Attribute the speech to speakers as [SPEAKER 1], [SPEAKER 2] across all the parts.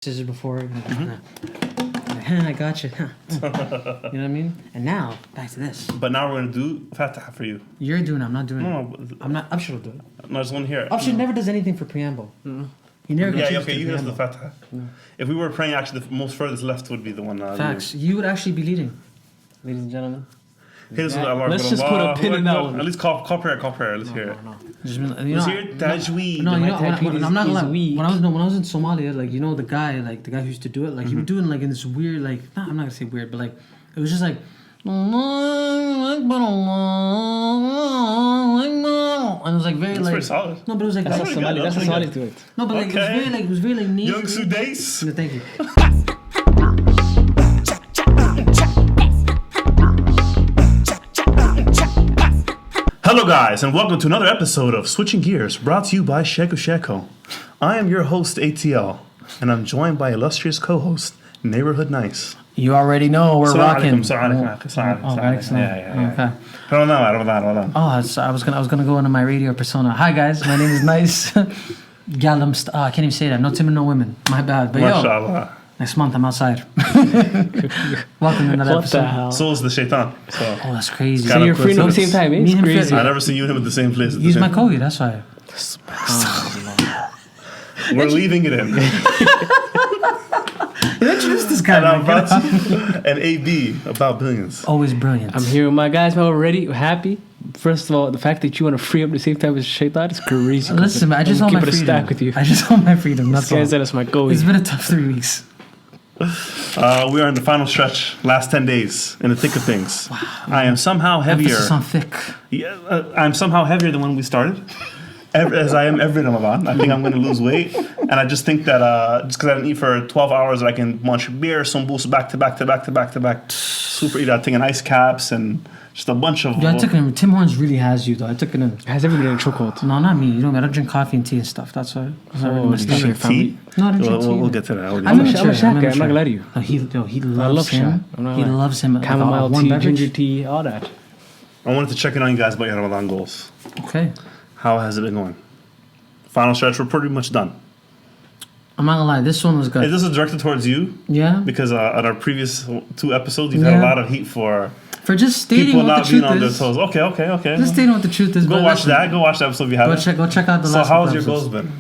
[SPEAKER 1] scissors before. I got you. You know what I mean? And now, back to this.
[SPEAKER 2] But now we're going to do Fatiha for you.
[SPEAKER 1] You're doing it. I'm not doing it.
[SPEAKER 2] No,
[SPEAKER 1] I'm not. Abshir will do it.
[SPEAKER 2] no, I just want to hear it.
[SPEAKER 1] Abshir never does anything for preamble. He never gets
[SPEAKER 2] Yeah, okay, you hit us the Fatiha. If we were praying, actually, the most furthest left would be the one.
[SPEAKER 1] Facts. You would actually be leading.
[SPEAKER 3] Ladies and gentlemen.
[SPEAKER 2] Hit us with Allah.
[SPEAKER 3] Let's just put a pin in that one.
[SPEAKER 2] At least call prayer. Let's hear it.
[SPEAKER 1] No.
[SPEAKER 2] Let's hear it. Tajweed.
[SPEAKER 1] No, you know, I'm not gonna lie.
[SPEAKER 3] weak.
[SPEAKER 1] When I was in Somalia, like, you know, the guy who used to do it, like, he was doing like in this weird, like, I'm not gonna say weird, but like, it was just like, and it was like very
[SPEAKER 2] That's
[SPEAKER 1] like
[SPEAKER 2] pretty solid.
[SPEAKER 1] No, but it was like
[SPEAKER 3] That's
[SPEAKER 2] pretty
[SPEAKER 3] a Somali.
[SPEAKER 2] good.
[SPEAKER 3] That's a
[SPEAKER 2] That's
[SPEAKER 3] Somali
[SPEAKER 2] pretty
[SPEAKER 3] to it.
[SPEAKER 1] no, but like
[SPEAKER 2] Okay.
[SPEAKER 1] it was very like nasally.
[SPEAKER 2] Young Sudais.
[SPEAKER 1] No, thank you.
[SPEAKER 2] Hello, guys, and welcome to another episode of Switching Gears, brought to you by Sheko. I am your host, ATL, and I'm joined by illustrious co-host, Neighborhood Nice.
[SPEAKER 1] You already know we're rocking.
[SPEAKER 2] Salam
[SPEAKER 1] alaikum.
[SPEAKER 2] Yeah.
[SPEAKER 1] Okay.
[SPEAKER 2] Ramadan.
[SPEAKER 1] Oh, I was gonna go into my radio persona. Hi guys, my name is Nice. I can't even say that. No Tim and no women. My bad. But yo,
[SPEAKER 2] MashaAllah.
[SPEAKER 1] next month I'm outside. Welcome to another
[SPEAKER 3] What
[SPEAKER 1] episode.
[SPEAKER 3] the hell?
[SPEAKER 2] So is the shaitan. So
[SPEAKER 1] Oh, that's crazy.
[SPEAKER 2] Got
[SPEAKER 3] So you're free at the
[SPEAKER 2] Coincidence.
[SPEAKER 3] same time, eh?
[SPEAKER 1] Me
[SPEAKER 3] It's
[SPEAKER 1] and him
[SPEAKER 3] crazy.
[SPEAKER 2] I've never seen you and him at the same place. At the
[SPEAKER 1] He's
[SPEAKER 2] same
[SPEAKER 1] my Kogi, that's why.
[SPEAKER 2] We're leaving it in.
[SPEAKER 1] Introduce this guy.
[SPEAKER 2] And I'm
[SPEAKER 1] man.
[SPEAKER 2] about to, and AB about billions.
[SPEAKER 1] Always brilliant.
[SPEAKER 3] I'm here with my guys, man. We're ready. We're happy. First of all, the fact that you want to free up at the same time as Shaitan is crazy.
[SPEAKER 1] Listen, man, I just want
[SPEAKER 3] keep
[SPEAKER 1] my
[SPEAKER 3] it a
[SPEAKER 1] freedom.
[SPEAKER 3] stack with you.
[SPEAKER 1] I just want my freedom.
[SPEAKER 3] This
[SPEAKER 1] That's
[SPEAKER 3] guy
[SPEAKER 1] all.
[SPEAKER 3] said it's my goal.
[SPEAKER 1] It's been a tough 3 weeks.
[SPEAKER 2] We are in the final stretch, last 10 days, in the thick of things. Wow. I am somehow heavier.
[SPEAKER 1] Emphasis on thick.
[SPEAKER 2] Yeah, I'm somehow heavier than when we started, as I am every Ramadan. I think I'm going to lose weight, and I just think that just because I didn't eat for 12 hours, I can munch beer, some boost back to back. Super eat. I think an ice caps and just a bunch of.
[SPEAKER 1] Yeah, I took it in. Tim Hortons really has you, though. I took it in.
[SPEAKER 3] Has everybody in a chokehold?
[SPEAKER 1] No, not me. You know, I don't drink coffee and tea and stuff. That's why. That's why I really messed up.
[SPEAKER 3] shit, fam.
[SPEAKER 2] tea.
[SPEAKER 1] No, I don't drink tea.
[SPEAKER 2] We'll
[SPEAKER 1] either.
[SPEAKER 2] get to that.
[SPEAKER 1] I'm
[SPEAKER 3] I'm
[SPEAKER 1] immature,
[SPEAKER 3] a Shaq guy. I'm not
[SPEAKER 1] immature.
[SPEAKER 3] gonna lie to you.
[SPEAKER 1] No, he loves
[SPEAKER 3] love
[SPEAKER 1] him.
[SPEAKER 3] Shaq. I'm not
[SPEAKER 1] He
[SPEAKER 3] gonna lie.
[SPEAKER 1] loves him. Like
[SPEAKER 3] Chamomile
[SPEAKER 1] a warm
[SPEAKER 3] tea,
[SPEAKER 1] beverage.
[SPEAKER 3] ginger tea, all that.
[SPEAKER 2] I wanted to check in on you guys about your Ramadan goals.
[SPEAKER 1] Okay.
[SPEAKER 2] How has it been going? Final stretch. We're pretty much done.
[SPEAKER 1] I'm not gonna lie. This one was
[SPEAKER 2] Hey,
[SPEAKER 1] good.
[SPEAKER 2] this is directed towards you
[SPEAKER 1] Yeah.
[SPEAKER 2] because at our previous 2 episodes, you've had a
[SPEAKER 1] Yeah.
[SPEAKER 2] lot of heat for
[SPEAKER 1] For just stating
[SPEAKER 2] people
[SPEAKER 1] what the
[SPEAKER 2] not being
[SPEAKER 1] truth
[SPEAKER 2] on their
[SPEAKER 1] is.
[SPEAKER 2] toes. Okay.
[SPEAKER 1] Just stating what the truth is.
[SPEAKER 2] Go
[SPEAKER 1] but
[SPEAKER 2] watch
[SPEAKER 1] listen,
[SPEAKER 2] that. Go watch the episode if you haven't.
[SPEAKER 1] Go check out the
[SPEAKER 2] So
[SPEAKER 1] last.
[SPEAKER 2] how
[SPEAKER 1] couple
[SPEAKER 2] has your
[SPEAKER 1] episodes.
[SPEAKER 2] goals been?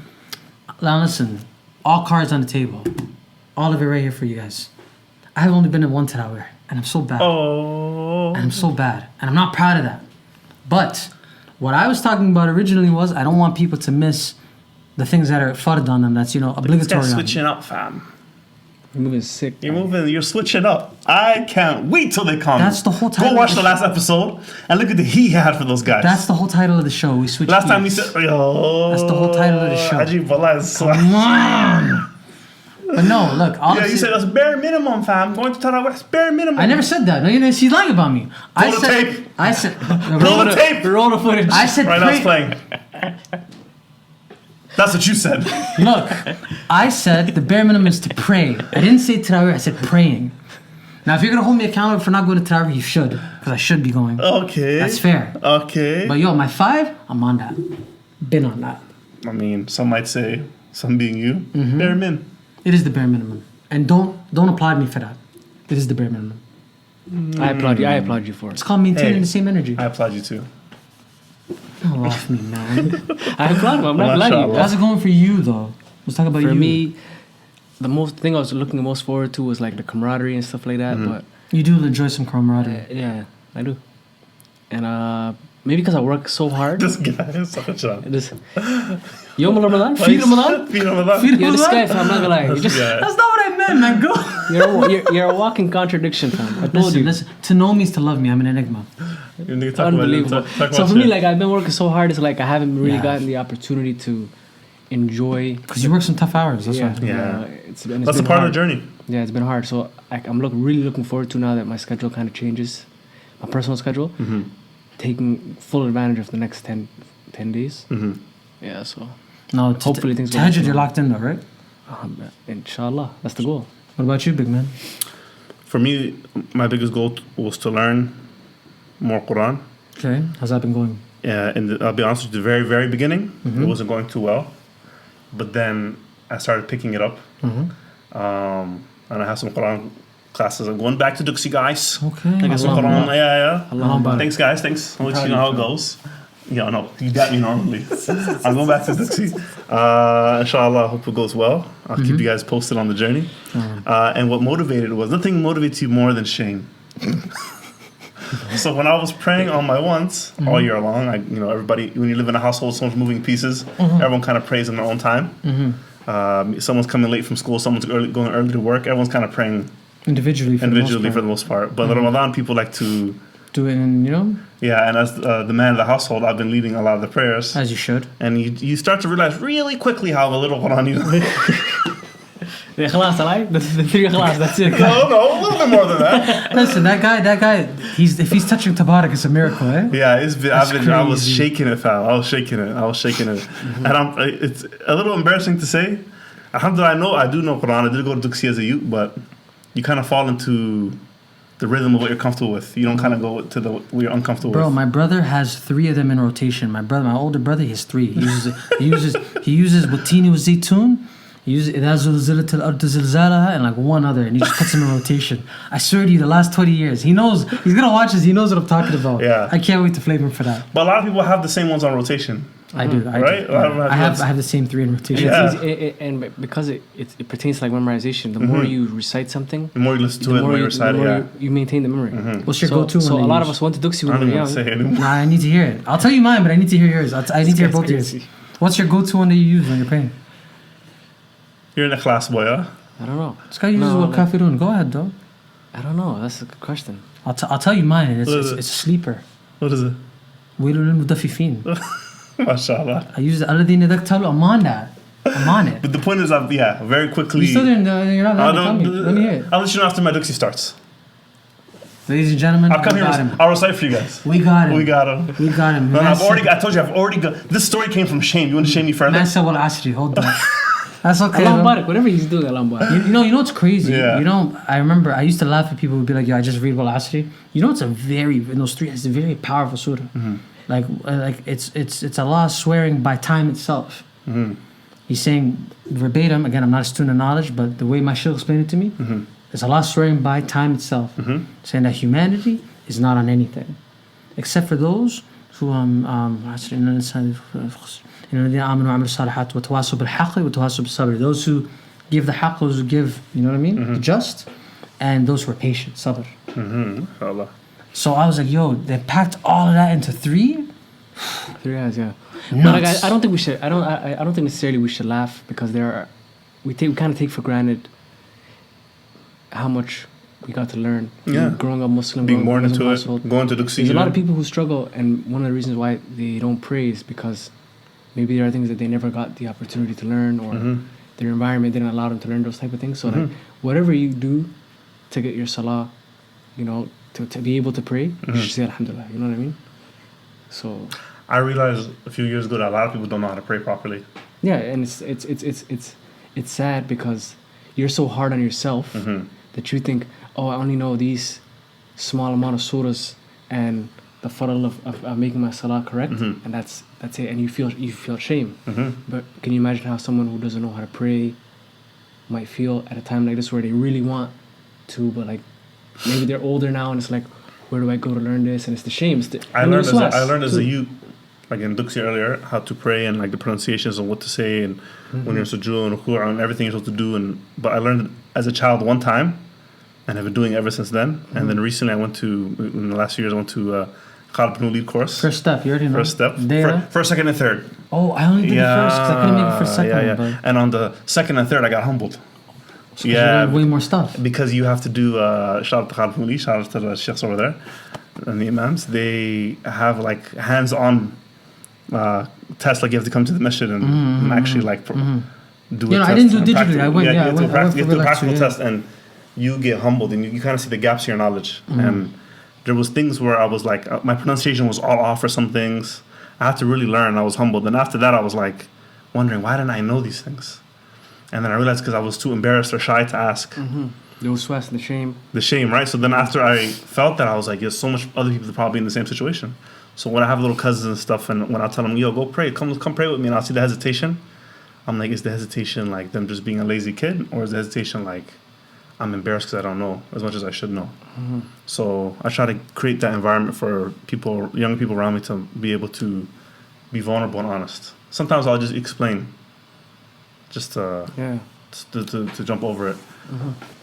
[SPEAKER 1] Now listen, all cards on the table, all of it right here for you guys. I have only been in one Tarawih, and I'm so bad.
[SPEAKER 2] Oh.
[SPEAKER 1] And I'm so bad, and I'm not proud of that. But what I was talking about originally was I don't want people to miss the things that are fard on them. That's obligatory.
[SPEAKER 2] That's
[SPEAKER 1] on them.
[SPEAKER 2] switching up, fam.
[SPEAKER 3] You're moving sick.
[SPEAKER 2] You're switching up. I can't wait till they come.
[SPEAKER 1] That's the whole title
[SPEAKER 2] Go watch
[SPEAKER 1] of
[SPEAKER 2] the
[SPEAKER 1] the
[SPEAKER 2] last episode and look at the heat he had for those guys.
[SPEAKER 1] That's the whole title of the show. We switched.
[SPEAKER 2] last time we
[SPEAKER 1] gears.
[SPEAKER 2] said, yo.
[SPEAKER 1] That's the whole title of the show.
[SPEAKER 2] Ajib Wallah is so.
[SPEAKER 1] Come on. But no, look.
[SPEAKER 2] Yeah,
[SPEAKER 1] Honestly,
[SPEAKER 2] you said that's bare minimum, fam. Going to Tarawih is bare minimum.
[SPEAKER 1] I never said that. No, she's lying about me.
[SPEAKER 2] Roll the tape.
[SPEAKER 1] I said.
[SPEAKER 2] Roll the tape.
[SPEAKER 3] Roll the footage.
[SPEAKER 1] I said.
[SPEAKER 2] Right now it's
[SPEAKER 1] pray-
[SPEAKER 2] playing. That's what you said.
[SPEAKER 1] Look, I said the bare minimum is to pray. I didn't say Tarawih, I said praying. Now, if you're going to hold me accountable for not going to Tarawih, you should. Because I should be going.
[SPEAKER 2] Okay.
[SPEAKER 1] That's fair.
[SPEAKER 2] Okay.
[SPEAKER 1] But yo, my 5, I'm on that. Been on that.
[SPEAKER 2] I mean, some might say, some being you, bare min.
[SPEAKER 1] It is the bare minimum. And don't applaud me for that. It is the bare minimum.
[SPEAKER 3] I applaud you for
[SPEAKER 1] It's
[SPEAKER 3] it.
[SPEAKER 1] called maintaining
[SPEAKER 2] Hey.
[SPEAKER 1] the same energy.
[SPEAKER 2] I applaud you too.
[SPEAKER 1] Don't laugh me, man.
[SPEAKER 3] I applaud him. I'm not lying to you.
[SPEAKER 2] Mashallah.
[SPEAKER 1] How's it going for you, though? Let's talk about
[SPEAKER 3] For
[SPEAKER 1] you.
[SPEAKER 3] me, the thing I was looking most forward to was like the camaraderie and stuff like that. But
[SPEAKER 1] You do enjoy some camaraderie.
[SPEAKER 3] yeah, I do. And maybe because I work so hard.
[SPEAKER 2] This guy is such a child.
[SPEAKER 3] This Yom Ramadan, feed Ramadan.
[SPEAKER 2] Feed Ramadan.
[SPEAKER 1] Feed
[SPEAKER 3] Yo, this
[SPEAKER 1] Ramadan?
[SPEAKER 3] guy, fam, I'm not gonna lie. You just,
[SPEAKER 2] Yeah.
[SPEAKER 1] That's not what I meant, man. Go.
[SPEAKER 3] you're a walking contradiction, fam. I told
[SPEAKER 1] Listen,
[SPEAKER 3] you.
[SPEAKER 1] listen. To know me is to love me. I'm an enigma.
[SPEAKER 2] You need to talk about it.
[SPEAKER 3] Unbelievable.
[SPEAKER 2] Talk
[SPEAKER 3] So
[SPEAKER 2] about
[SPEAKER 3] for me,
[SPEAKER 2] shit.
[SPEAKER 3] like I've been working so hard, it's like I haven't really
[SPEAKER 1] Yeah.
[SPEAKER 3] gotten the opportunity to enjoy.
[SPEAKER 1] Because you work some tough hours. That's why.
[SPEAKER 2] Yeah.
[SPEAKER 3] It's
[SPEAKER 2] That's a
[SPEAKER 3] been
[SPEAKER 2] part
[SPEAKER 3] hard.
[SPEAKER 2] of the journey.
[SPEAKER 3] Yeah, it's been hard. So I'm really looking forward to now that my schedule kind of changes, my personal schedule, taking full advantage of the next 10 days. Yeah, so
[SPEAKER 1] No,
[SPEAKER 3] hopefully things will
[SPEAKER 1] Tahajjud,
[SPEAKER 3] go
[SPEAKER 1] you're locked in though, right?
[SPEAKER 3] inshallah, that's the goal.
[SPEAKER 1] What about you, big man?
[SPEAKER 2] For me, my biggest goal was to learn more Quran.
[SPEAKER 1] Okay. How's that been going?
[SPEAKER 2] I'll be honest with you, the very, very beginning, it wasn't going too well. But then I started picking it up. And I have some Quran classes. I'm going back to Duxie, guys.
[SPEAKER 1] Okay.
[SPEAKER 3] Like
[SPEAKER 2] Some
[SPEAKER 3] Allah.
[SPEAKER 2] Quran, yeah.
[SPEAKER 1] Allah.
[SPEAKER 2] Thanks, guys. Thanks. I'll let you know how it goes. Yeah, no, you got me normally. I'm going back to Duxie. Inshallah, I hope it goes well. I'll keep you guys posted on the journey. And what motivated was, nothing motivates you more than shame. So when I was praying on my once all year long, everybody, when you live in a household, someone's moving pieces, everyone kind of prays in their own time. Someone's coming late from school, someone's going early to work, everyone's kind of praying
[SPEAKER 1] Individually for
[SPEAKER 2] the most part. But in Ramadan, people like to
[SPEAKER 1] do it in,
[SPEAKER 2] yeah, and as the man of the household, I've been leading a lot of the prayers.
[SPEAKER 1] as you should.
[SPEAKER 2] And you start to realize really quickly how little Quran you know.
[SPEAKER 3] The ikhlas, right? The 3 ikhlas, that's it.
[SPEAKER 2] No, a little bit more than that.
[SPEAKER 1] Listen, that guy, if he's touching Tabarak, it's a miracle, eh?
[SPEAKER 2] Yeah, I was
[SPEAKER 1] crazy.
[SPEAKER 2] shaking it, fam. I was shaking it. And it's a little embarrassing to say. Alhamdulillah, I do know Quran. I did go to Duxie as a youth, but you kind of fall into the rhythm of what you're comfortable with. You don't kind of go to what you're uncomfortable
[SPEAKER 1] Bro,
[SPEAKER 2] with.
[SPEAKER 1] my brother has 3 of them in rotation. My older brother, he has 3. He uses Watini with Zaytun. He uses إِذَا زُلْزِلَتِ الْأَرْضُ زِلْزَالَهَا and like one other, and he just puts them in rotation. I swear to you, the last 20 years, he knows. He's gonna watch this. He knows what I'm talking about.
[SPEAKER 2] Yeah.
[SPEAKER 1] I can't wait to flame him for that.
[SPEAKER 2] But a lot of people have the same ones on rotation.
[SPEAKER 1] I do.
[SPEAKER 2] Right?
[SPEAKER 1] Do.
[SPEAKER 2] A lot of them
[SPEAKER 1] I
[SPEAKER 2] have
[SPEAKER 1] have the same 3 in rotation.
[SPEAKER 2] Yeah.
[SPEAKER 3] It's easy, and because it pertains to like memorization, the more you recite something,
[SPEAKER 2] The more you listen to it, the more you recite it,
[SPEAKER 3] you maintain the memory.
[SPEAKER 1] What's your
[SPEAKER 3] So,
[SPEAKER 1] go-to?
[SPEAKER 3] so
[SPEAKER 1] one
[SPEAKER 3] a
[SPEAKER 1] that
[SPEAKER 3] lot
[SPEAKER 1] you
[SPEAKER 3] of
[SPEAKER 1] use?
[SPEAKER 3] us went to Duxie
[SPEAKER 2] I
[SPEAKER 3] when
[SPEAKER 2] don't
[SPEAKER 3] we
[SPEAKER 2] even
[SPEAKER 3] were
[SPEAKER 2] want to
[SPEAKER 3] young.
[SPEAKER 2] say it anymore.
[SPEAKER 1] Nah, I need to hear it. I'll tell you mine, but I need to hear yours. I need to hear both yours. What's your go-to one that you use when you're praying?
[SPEAKER 2] You're in a class, boy, huh?
[SPEAKER 3] I don't know.
[SPEAKER 1] This guy uses what kafirun. Go ahead, though.
[SPEAKER 3] I don't know. That's a good question.
[SPEAKER 1] I'll tell you mine, and
[SPEAKER 2] What is
[SPEAKER 1] it's a sleeper.
[SPEAKER 2] What is it?
[SPEAKER 1] ويل للمطففين.
[SPEAKER 2] MashaAllah.
[SPEAKER 1] I use الذين إذا اكتالوا I'm on that. I'm on it.
[SPEAKER 2] But the point is, very quickly.
[SPEAKER 1] You still didn't. You're not
[SPEAKER 2] I
[SPEAKER 1] letting me tell me. Let me hear it.
[SPEAKER 2] I'll let you know after my Duxie starts.
[SPEAKER 1] Ladies and gentlemen,
[SPEAKER 2] I'll come
[SPEAKER 1] we
[SPEAKER 2] here.
[SPEAKER 1] got him.
[SPEAKER 2] I'll recite for you guys.
[SPEAKER 1] We got him.
[SPEAKER 2] We got him.
[SPEAKER 1] We got him.
[SPEAKER 2] Man, I told you, I've already got. This story came from shame. You want to shame me further?
[SPEAKER 1] Man said, "Well, Asri, hold on." That's okay.
[SPEAKER 3] Allah
[SPEAKER 1] though.
[SPEAKER 3] Mubarak, whatever he's doing, Allah Mubarak.
[SPEAKER 1] You know what's crazy?
[SPEAKER 2] Yeah.
[SPEAKER 1] I remember I used to laugh at people who would be like, "Yo, I just read Wal Asri." It's in those 3, it's a very powerful surah. Like it's Allah swearing by time itself. He's saying verbatim. Again, I'm not a student of knowledge, but the way my shaykh explained it to me, is Allah swearing by time itself, saying that humanity is not on anything, except for those who those who give the haqq, those who give, you know what I mean, the just, and those who are patient, sabr.
[SPEAKER 2] Allah.
[SPEAKER 1] So I was like, yo, they packed all of that into 3.
[SPEAKER 3] 3 eyes, yeah.
[SPEAKER 1] Nuts.
[SPEAKER 3] But like, I don't think we should. I don't think necessarily we should laugh because we kind of take for granted how much we got to learn.
[SPEAKER 2] Yeah.
[SPEAKER 3] Growing up Muslim,
[SPEAKER 2] Being born
[SPEAKER 3] Muslim
[SPEAKER 2] into
[SPEAKER 3] household.
[SPEAKER 2] it, going to Duxie.
[SPEAKER 3] There's a lot of people who struggle, and one of the reasons why they don't pray is because maybe there are things that they never got the opportunity to learn, or their environment didn't allow them to learn those type of things. So like, whatever you do to get your salah, to be able to pray, you should say Alhamdulillah. You know what I mean? So
[SPEAKER 2] I realized a few years ago that a lot of people don't know how to pray properly.
[SPEAKER 3] yeah, and it's sad because you're so hard on yourself that you think, oh, I only know these small amount of surahs and the fadl of making my salah correct, and that's it, and you feel shame. But can you imagine how someone who doesn't know how to pray might feel at a time like this where they really want to, but like maybe they're older now and it's like, where do I go to learn this? And it's the shame.
[SPEAKER 2] I learned as a youth, like in Duxie earlier, how to pray and like the pronunciations and what to say and when you're sujood and ruku' and everything you're supposed to do. But I learned it as a child one time and have been doing it ever since then. And then recently in the last few years, I went to Khalid ibn Walid course.
[SPEAKER 1] First step, you already know.
[SPEAKER 2] First step. First, second, and third.
[SPEAKER 1] Oh, I only did the first because I couldn't make it for second.
[SPEAKER 2] Yeah.
[SPEAKER 1] But
[SPEAKER 2] And on the second and third, I got humbled.
[SPEAKER 1] you learned way more stuff.
[SPEAKER 2] Because you have to do, shout out to Khalid ibn Walid, shout out to the sheikhs over there and the imams. They have like hands-on tests, like you have to come to the masjid and actually like do a test.
[SPEAKER 1] I didn't do digitally. I went,
[SPEAKER 2] you have to do a practical
[SPEAKER 1] yeah.
[SPEAKER 2] test and you get humbled and you kind of see the gaps in your knowledge. And there was things where I was like, my pronunciation was all off for some things. I had to really learn. I was humbled. And after that, I was like wondering, why didn't I know these things? And then I realized because I was too embarrassed or shy to ask.
[SPEAKER 3] The waswas and the shame.
[SPEAKER 2] The shame, right? So then after I felt that, I was like, there's so much other people that are probably in the same situation. So when I have little cousins and stuff, and when I tell them, yo, go pray, come pray with me, and I'll see the hesitation, I'm like, is the hesitation like them just being a lazy kid, or is the hesitation like I'm embarrassed because I don't know as much as I should know? So I try to create that environment for people, young people around me, to be able to be vulnerable and honest. Sometimes I'll just explain, just to jump over it.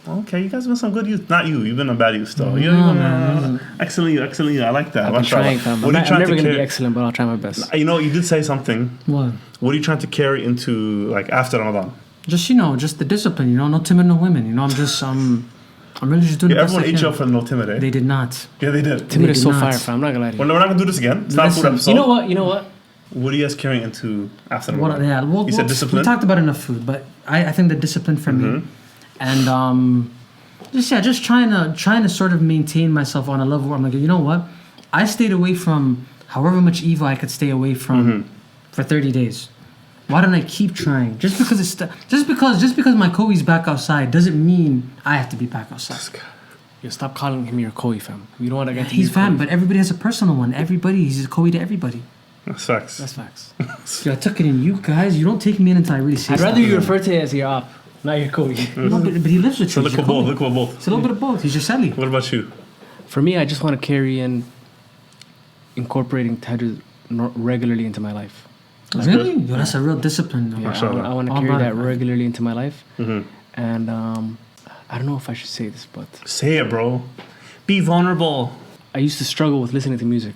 [SPEAKER 2] Okay, you guys have been some good youth. Not you. You've been a bad youth still. Excellent you. I like that.
[SPEAKER 3] I've been trying, fam. I'm never going to be excellent, but I'll try my best.
[SPEAKER 2] You know, you did say something.
[SPEAKER 1] What?
[SPEAKER 2] What are you trying to carry into, like, after Ramadan?
[SPEAKER 1] Just, just the discipline, no timid, no women. I'm really just doing the best
[SPEAKER 2] everyone
[SPEAKER 1] I
[SPEAKER 2] ate
[SPEAKER 1] can.
[SPEAKER 2] you up for the no timid, eh?
[SPEAKER 1] They did not.
[SPEAKER 2] Yeah, they did.
[SPEAKER 3] Timid is so
[SPEAKER 1] not.
[SPEAKER 3] fire, fam. I'm not going to lie to you.
[SPEAKER 2] Well, no, we're not going to do this again. It's not a food episode.
[SPEAKER 3] You know what?
[SPEAKER 2] What are you guys carrying into after Ramadan?
[SPEAKER 1] You
[SPEAKER 2] said discipline?
[SPEAKER 1] We talked about enough food, but I think the discipline for me, and just trying to sort of maintain myself on a level where I'm like, you know what? I stayed away from however much evil I could stay away from for 30 days. Why don't I keep trying? Just because my Kobe's back outside doesn't mean I have to be back outside.
[SPEAKER 3] You stop calling him your Kobe, fam. You don't want to get to
[SPEAKER 1] He's fam, but everybody has a personal one. He's a Kobe to everybody.
[SPEAKER 2] That's facts.
[SPEAKER 3] That's facts.
[SPEAKER 1] Yo, I took it in. You guys, you don't take me in until I really say
[SPEAKER 3] I'd
[SPEAKER 1] stuff.
[SPEAKER 3] rather you refer to it as your op, not your Kobe.
[SPEAKER 1] No, but he lives with
[SPEAKER 2] So
[SPEAKER 1] you.
[SPEAKER 2] look at both.
[SPEAKER 1] It's a little bit of both. He's your Sally.
[SPEAKER 2] What about you?
[SPEAKER 3] For me, I just want to carry in incorporating tahajjud regularly into my life.
[SPEAKER 1] Really? Yo, that's a real discipline. Though.
[SPEAKER 3] Yeah, I want to
[SPEAKER 1] All
[SPEAKER 3] carry
[SPEAKER 1] about
[SPEAKER 3] that
[SPEAKER 1] it, man.
[SPEAKER 3] regularly into my life. And I don't know if I should say this, but
[SPEAKER 2] Say it, bro. Be vulnerable.
[SPEAKER 3] I used to struggle with listening to music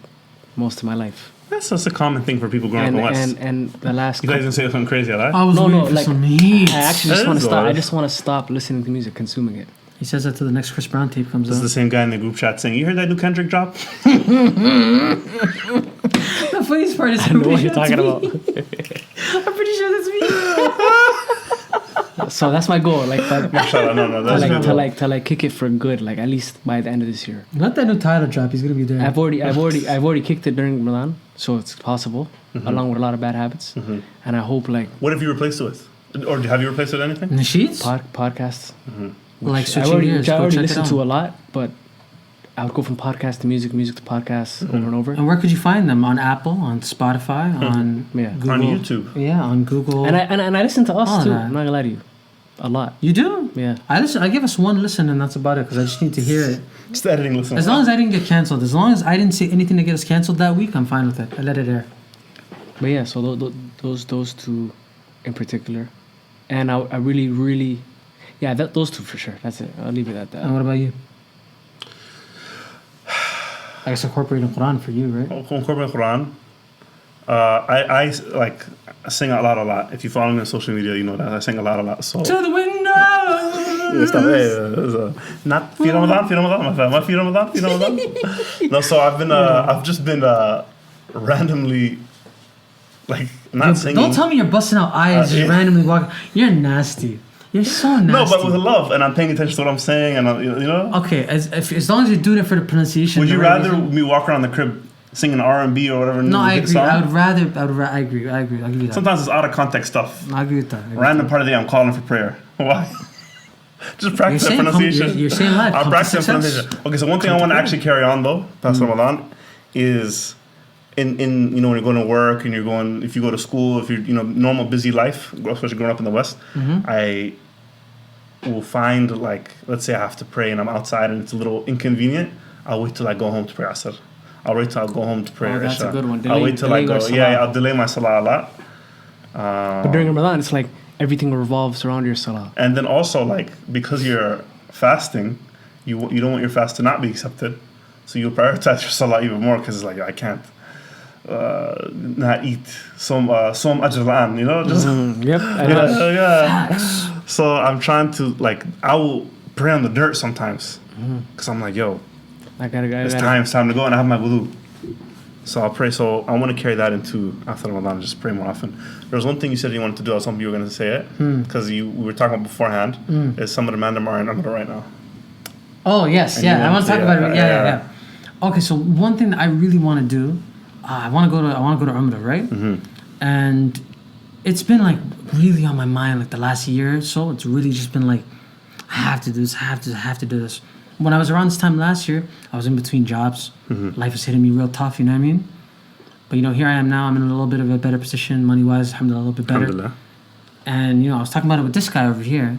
[SPEAKER 3] most of my life.
[SPEAKER 2] That's a common thing for people growing up in the West.
[SPEAKER 3] And the last
[SPEAKER 2] You guys gonna say something crazy, right?
[SPEAKER 1] I was waiting for some heat.
[SPEAKER 3] I actually just
[SPEAKER 2] That
[SPEAKER 3] want
[SPEAKER 2] is
[SPEAKER 3] to stop.
[SPEAKER 2] odd.
[SPEAKER 3] I just want to stop listening to music, consuming it.
[SPEAKER 1] He says that till the next Chris Brown tape comes
[SPEAKER 2] This is
[SPEAKER 1] out.
[SPEAKER 2] the same guy in the group chat saying, "You heard that new Kendrick drop?"
[SPEAKER 1] The funniest part is
[SPEAKER 3] I know what you're talking about.
[SPEAKER 1] I'm pretty sure that's me.
[SPEAKER 3] So that's my goal, like
[SPEAKER 2] Mashallah, no, that's good.
[SPEAKER 3] to kick it for good, like at least by the end of this year.
[SPEAKER 1] Let that new title drop. He's gonna be there.
[SPEAKER 3] I've already kicked it during Ramadan, so it's possible, along with a lot of bad habits. And I hope like
[SPEAKER 2] What have you replaced it with? Or have you replaced it with anything?
[SPEAKER 1] Nasheeds?
[SPEAKER 3] podcasts.
[SPEAKER 1] Like
[SPEAKER 3] I
[SPEAKER 1] switching
[SPEAKER 3] already,
[SPEAKER 1] gears.
[SPEAKER 3] which I
[SPEAKER 1] Go
[SPEAKER 3] already
[SPEAKER 1] check it
[SPEAKER 3] listen
[SPEAKER 1] out.
[SPEAKER 3] to a lot, but I would go from podcast to music, music to podcast over and over.
[SPEAKER 1] And where could you find them? On Apple, on Spotify, on
[SPEAKER 3] Yeah.
[SPEAKER 1] Google.
[SPEAKER 2] On YouTube.
[SPEAKER 1] Yeah, on Google.
[SPEAKER 3] And I listen to
[SPEAKER 1] All
[SPEAKER 3] us too.
[SPEAKER 1] that.
[SPEAKER 3] I'm not gonna lie to you, a lot.
[SPEAKER 1] You do?
[SPEAKER 3] Yeah.
[SPEAKER 1] I give us one listen and that's about it because I just need to hear it.
[SPEAKER 2] Just the editing listen.
[SPEAKER 1] As long as I didn't get canceled, as long as I didn't say anything to get us canceled that week, I'm fine with it. I let it air.
[SPEAKER 3] But yeah, so those two in particular, and I really, yeah, those two for sure. That's it. I'll leave it at that.
[SPEAKER 1] And what about you? I guess incorporating Quran for you, right?
[SPEAKER 2] Incorporate Quran. I like sing out loud a lot. If you follow me on social media, you know that I sing a lot. So
[SPEAKER 1] To the window.
[SPEAKER 2] not fi Ramadan, my fam. Fi Ramadan. No, so I've just been randomly like not singing.
[SPEAKER 1] Don't tell me you're busting out eyes just
[SPEAKER 2] yeah.
[SPEAKER 1] randomly walking. You're nasty. You're so nasty.
[SPEAKER 2] No, but with love, and I'm paying attention to what I'm saying, and you know.
[SPEAKER 1] Okay, as long as you're doing it for the pronunciation.
[SPEAKER 2] Would you
[SPEAKER 1] the right
[SPEAKER 2] rather
[SPEAKER 1] reason.
[SPEAKER 2] me walk around the crib singing R&B or whatever?
[SPEAKER 1] No, I
[SPEAKER 2] hit
[SPEAKER 1] agree.
[SPEAKER 2] song?
[SPEAKER 1] I agree. I'll give you that.
[SPEAKER 2] Sometimes it's out of context stuff.
[SPEAKER 1] I agree with that.
[SPEAKER 2] Random part of the day, I'm calling for prayer. Why? Just practice
[SPEAKER 1] You're
[SPEAKER 2] the
[SPEAKER 1] saying
[SPEAKER 2] pronunciation.
[SPEAKER 1] you're saying live.
[SPEAKER 2] I'm
[SPEAKER 1] Come to
[SPEAKER 2] practicing
[SPEAKER 1] success.
[SPEAKER 2] pronunciation. Okay, so one thing I want to actually carry on though, past Ramadan, is in when you're going to work and if you go to school, if you're normal busy life, especially growing up in the West, I will find like, let's say I have to pray and I'm outside and it's a little inconvenient. I'll wait till I go home to pray Asr. I'll wait till I go home to pray
[SPEAKER 3] Oh, that's
[SPEAKER 2] Isha.
[SPEAKER 3] a good one.
[SPEAKER 2] I'll wait till I
[SPEAKER 3] Delay
[SPEAKER 2] go.
[SPEAKER 3] your salah.
[SPEAKER 2] Yeah, I'll delay my salah a lot.
[SPEAKER 3] But during Ramadan, it's like everything revolves around your salah.
[SPEAKER 2] And then also like because you're fasting, you don't want your fast to not be accepted, so you'll prioritize your salah even more because it's like I can't not eat som ajlan, just
[SPEAKER 3] Yep. I know.
[SPEAKER 2] yeah. So I'm trying to like I will pray on the dirt sometimes because I'm like it's time to go and I have my wudu. So I'll pray. So I want to carry that into after Ramadan, just pray more often. There was one thing you said you wanted to do. I was hoping you were going to say it because we were talking about beforehand. Is some of the mandam are in Ramadan right now.
[SPEAKER 1] Oh yes,
[SPEAKER 2] And you
[SPEAKER 1] yeah. I want to talk about it.
[SPEAKER 2] yeah.
[SPEAKER 1] Yeah. Okay, so one thing that I really want to do, I want to go to Umrah, right? And it's been like really on my mind like the last year or so. It's really just been like I have to do this. I have to do this. When I was around this time last year, I was in between jobs. Life was hitting me real tough, you know what I mean? But here I am now. I'm in a little bit of a better position money-wise. Alhamdulillah, a little bit better.
[SPEAKER 2] Alhamdulillah.
[SPEAKER 1] And I was talking about it with this guy over here,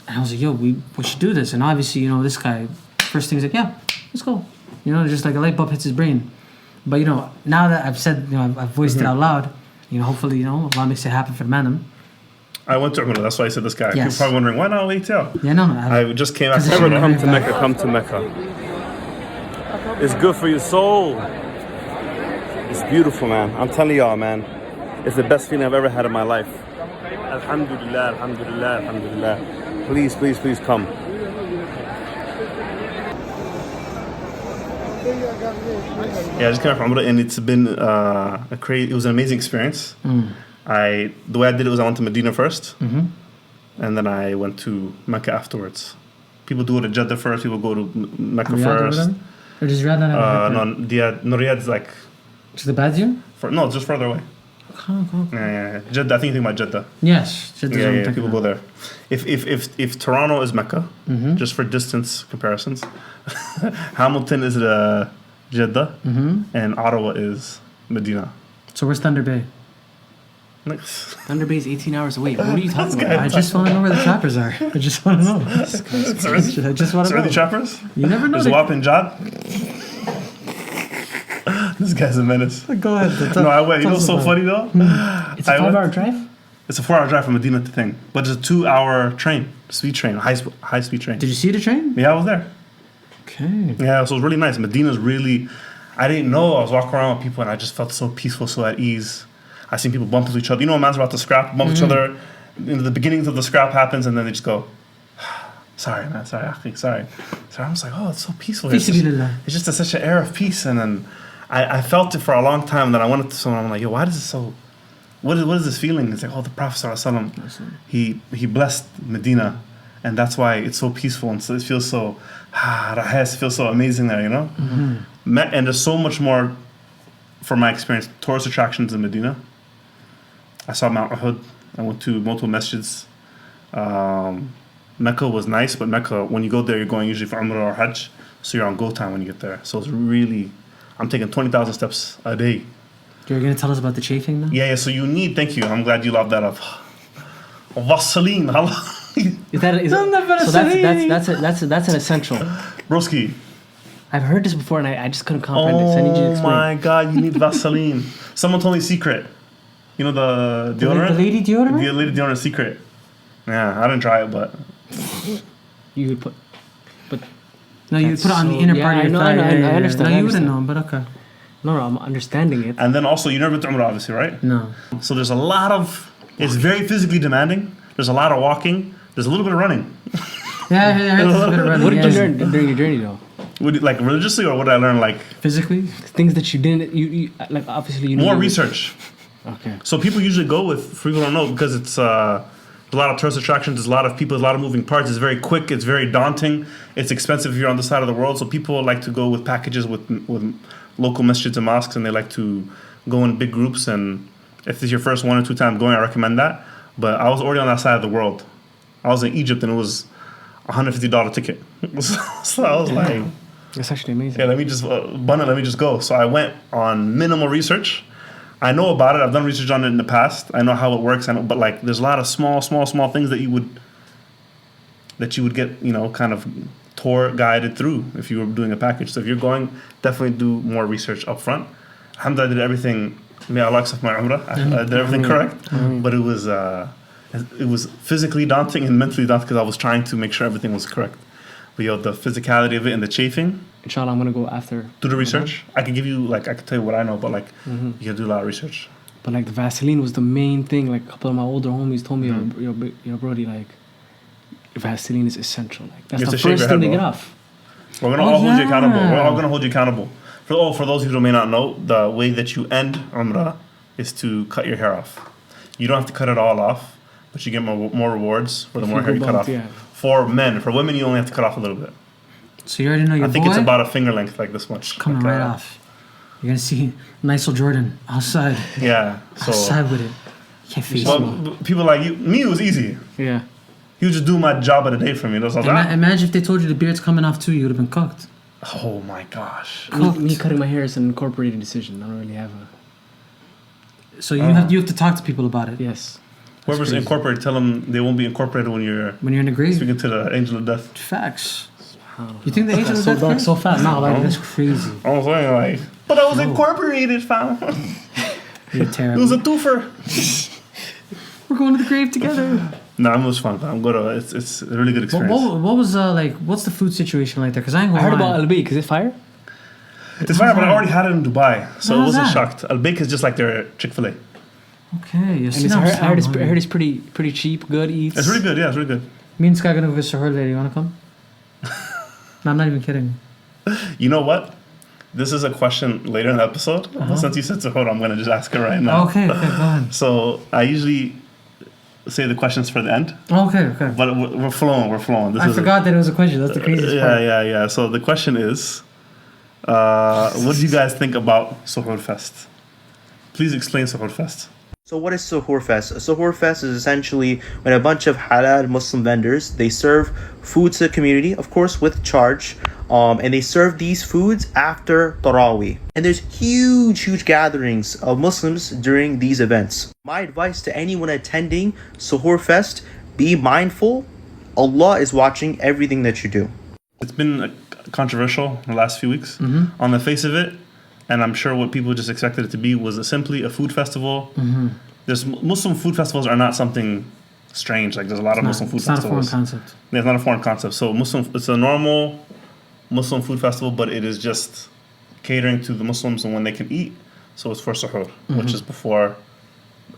[SPEAKER 1] and I was like, "Yo, we should do this." And obviously, this guy, first thing he's like, "Yeah, let's go." Just like a light bulb hits his brain. But now that I've said, I've voiced it out loud. Hopefully, Allah makes it happen for the man.
[SPEAKER 2] I went to Umrah. That's why I said this guy.
[SPEAKER 1] Yes.
[SPEAKER 2] People probably wondering why not wait till.
[SPEAKER 1] Yeah, no.
[SPEAKER 2] I just came back.
[SPEAKER 1] Because it's
[SPEAKER 2] Come to
[SPEAKER 1] very
[SPEAKER 2] Mecca. Come to Mecca. It's good for your soul. It's beautiful, man. I'm telling y'all, man. It's the best feeling I've ever had in my life. Alhamdulillah, alhamdulillah, alhamdulillah. Please, please, please come. Yeah, I just came back from Umrah, and it's been it was an amazing experience. The way I did it was I went to Medina first, and then I went to Mecca afterwards. People do it at Jeddah first. People go to Mecca first.
[SPEAKER 1] Or does Riyadh not have
[SPEAKER 2] No, Riyadh is like
[SPEAKER 1] to the Badia?
[SPEAKER 2] no, it's just further away.
[SPEAKER 1] Okay.
[SPEAKER 2] Yeah. Jeddah. I think you think about Jeddah.
[SPEAKER 1] Yes, Jeddah.
[SPEAKER 2] Yeah. People go there. If Toronto is Mecca, just for distance comparisons, Hamilton is Jeddah, and Ottawa is Medina.
[SPEAKER 1] So where's Thunder Bay?
[SPEAKER 2] Nice.
[SPEAKER 3] Thunder Bay is 18 hours away. What are you talking about?
[SPEAKER 1] I just want to know where the trappers are. I just want to know. I just want to know.
[SPEAKER 2] the trappers?
[SPEAKER 1] You never know.
[SPEAKER 2] There's Wap and Jad. This guy's a menace.
[SPEAKER 1] Go ahead.
[SPEAKER 2] No, I went. You know what's so funny though?
[SPEAKER 1] It's a 5-hour drive?
[SPEAKER 2] It's a 4-hour drive from Medina to Thing. But it's a 2-hour train. Speed train. High speed train.
[SPEAKER 1] Did you see the train?
[SPEAKER 2] Yeah, I was there.
[SPEAKER 1] Okay.
[SPEAKER 2] Yeah, so it was really nice. Medina's really... I didn't know. I was walking around with people and I just felt so peaceful, so at ease. I seen people bump into each other. You know when man's about to scrap, bump each other. The beginnings of the scrap happens and then they just go, sorry, man. Sorry, Akhi. Sorry. So I was like, oh, it's so peaceful here. It's just such an air of peace. And then I felt it for a long time. And then I went up to someone. I'm like, yo, why is it so... What is this feeling? It's like, oh, the Prophet ﷺ, he blessed Medina. And that's why it's so peaceful. And so it feels so... it feels so amazing there, And there's so much more, from my experience, tourist attractions in Medina. I saw Mount Uhud. I went to multiple masjids. Mecca was nice, but Mecca, when you go there, you're going usually for Umrah or Hajj, so you're on go time when you get there. So it's really... I'm taking 20,000 steps a day.
[SPEAKER 1] You're going to tell us about the chafing now?
[SPEAKER 2] Yeah, so you need... Thank you. I'm glad you loved that up. Vaseline.
[SPEAKER 3] That's an essential.
[SPEAKER 2] Broski.
[SPEAKER 3] I've heard this before and I just couldn't comprehend it. So I need you to explain.
[SPEAKER 2] Oh my God, you need Vaseline. Someone told me secret. You know the deodorant?
[SPEAKER 1] The lady deodorant?
[SPEAKER 2] The lady deodorant secret. Yeah, I didn't try it, but...
[SPEAKER 3] You would put...
[SPEAKER 1] No, you put it on the inner part of your thigh.
[SPEAKER 3] I understand.
[SPEAKER 1] No, you wouldn't know, but okay.
[SPEAKER 3] No, I'm understanding it.
[SPEAKER 2] And then also, you never been to Umrah, obviously, right?
[SPEAKER 1] No.
[SPEAKER 2] So there's a lot of... It's very physically demanding. There's a lot of walking. There's a little bit of running.
[SPEAKER 1] Yeah.
[SPEAKER 3] What did you learn during your journey, though?
[SPEAKER 2] Like religiously, or what did I learn? Like
[SPEAKER 1] physically,
[SPEAKER 3] things that you didn't. You like obviously you know
[SPEAKER 2] more research.
[SPEAKER 3] Okay.
[SPEAKER 2] So people usually go with, for people who don't know, because it's a lot of tourist attractions. There's a lot of people. There's a lot of moving parts. It's very quick. It's very daunting. It's expensive if you're on the side of the world. So people like to go with packages with local masjids and mosques, and they like to go in big groups. And if this is your first 1 or 2 times going, I recommend that. But I was already on that side of the world. I was in Egypt, and it was $150 ticket. So I was like,
[SPEAKER 3] that's actually amazing.
[SPEAKER 2] Yeah, let me just go. So I went on minimal research. I know about it. I've done research on it in the past. I know how it works. But like, there's a lot of small things that you would get, kind of tour guided through if you were doing a package. So if you're going, definitely do more research up front. Alhamdulillah, I did everything. May Allah accept my umrah. I did everything correct. But it was physically daunting and mentally daunting because I was trying to make sure everything was correct. But the physicality of it and the chafing.
[SPEAKER 3] Inshallah, I'm gonna go after.
[SPEAKER 2] Do the research. I can give you I can tell you what I know, but you can do a lot of research.
[SPEAKER 3] But like the Vaseline was the main thing. Like a couple of my older homies told me, yo, Brody, like Vaseline is essential. Like that's the first thing to get off.
[SPEAKER 2] We're gonna all hold you accountable. We're all gonna hold you accountable. For those who may not know, the way that you end Umrah is to cut your hair off. You don't have to cut it all off, but you get more rewards for the more hair you cut off. Yeah. For men, for women, you only have to cut off a little bit.
[SPEAKER 1] So you already know your boy?
[SPEAKER 2] I think it's about a finger length, like this much.
[SPEAKER 1] Coming right off. You're gonna see nice old Jordan outside.
[SPEAKER 2] Yeah.
[SPEAKER 1] Outside with it. Can't face me.
[SPEAKER 2] People like you, me, it was easy.
[SPEAKER 3] Yeah.
[SPEAKER 2] You just do my job of the day for me.
[SPEAKER 1] Imagine if they told you the beard's coming off too, you would have been cooked.
[SPEAKER 2] Oh my gosh.
[SPEAKER 3] Me cutting my hair is an incorporated decision. I don't really have a...
[SPEAKER 1] So you have to talk to people about it.
[SPEAKER 3] Yes.
[SPEAKER 2] Whoever's
[SPEAKER 1] crazy.
[SPEAKER 2] incorporated, tell them they won't be incorporated when you're
[SPEAKER 1] in the grave.
[SPEAKER 2] speaking to the angel of death.
[SPEAKER 1] Facts. You think the angel of
[SPEAKER 3] so
[SPEAKER 1] death
[SPEAKER 3] dark,
[SPEAKER 1] crazy?
[SPEAKER 3] so fast.
[SPEAKER 1] No, like that's crazy.
[SPEAKER 2] I was saying like, but I was incorporated, fam.
[SPEAKER 1] You're
[SPEAKER 2] It
[SPEAKER 1] terrible.
[SPEAKER 2] was a twofer.
[SPEAKER 1] We're going to the grave together.
[SPEAKER 2] No, it was fun. I'm good. It's a really good experience.
[SPEAKER 1] What was like? What's the food situation like there? Because I ain't
[SPEAKER 3] I
[SPEAKER 1] gonna
[SPEAKER 3] heard
[SPEAKER 1] lie.
[SPEAKER 3] about Al-Baik. Is it fire?
[SPEAKER 2] It's fine, but I already had it in Dubai, so I
[SPEAKER 1] How's
[SPEAKER 2] wasn't
[SPEAKER 1] that?
[SPEAKER 2] shocked. Al-Baik is just like their Chick-fil-A.
[SPEAKER 1] Okay, you
[SPEAKER 3] And
[SPEAKER 1] see,
[SPEAKER 3] it's,
[SPEAKER 1] I'm
[SPEAKER 3] I heard it's,
[SPEAKER 1] hungry.
[SPEAKER 3] I heard it's pretty cheap, good eats.
[SPEAKER 2] It's really good. Yeah, it's really good.
[SPEAKER 1] Me and Sky gonna go visit her later. You wanna come? No, I'm not even kidding.
[SPEAKER 2] You know what? This is a question later in the episode. Since you said Sahur, I'm gonna just ask it right now.
[SPEAKER 1] Okay, go ahead.
[SPEAKER 2] So I usually say the questions for the end,
[SPEAKER 1] Okay.
[SPEAKER 2] but we're flowing. We're flowing. This
[SPEAKER 1] I
[SPEAKER 2] is
[SPEAKER 1] forgot that it was a question. That's the craziest part.
[SPEAKER 2] Yeah. So the question is, what do you guys think about Suhoor Fest? Please explain Suhoor Fest.
[SPEAKER 4] So what is Suhoor Fest? A Suhoor Fest is essentially when a bunch of halal Muslim vendors, they serve food to the community, of course with charge, and they serve these foods after Taraweeh. And there's huge gatherings of Muslims during these events. My advice to anyone attending Suhoor Fest, be mindful. Allah is watching everything that you do.
[SPEAKER 2] It's been controversial in the last few weeks. On the face of it, and I'm sure what people just expected it to be was simply a food festival. There's Muslim food festivals are not something strange. Like there's a lot of Muslim food
[SPEAKER 1] It's not a
[SPEAKER 2] festivals.
[SPEAKER 1] foreign concept.
[SPEAKER 2] Yeah, it's not a foreign concept. So it's a normal Muslim food festival, but it is just catering to the Muslims and when they can eat. So it's for suhoor, which is before.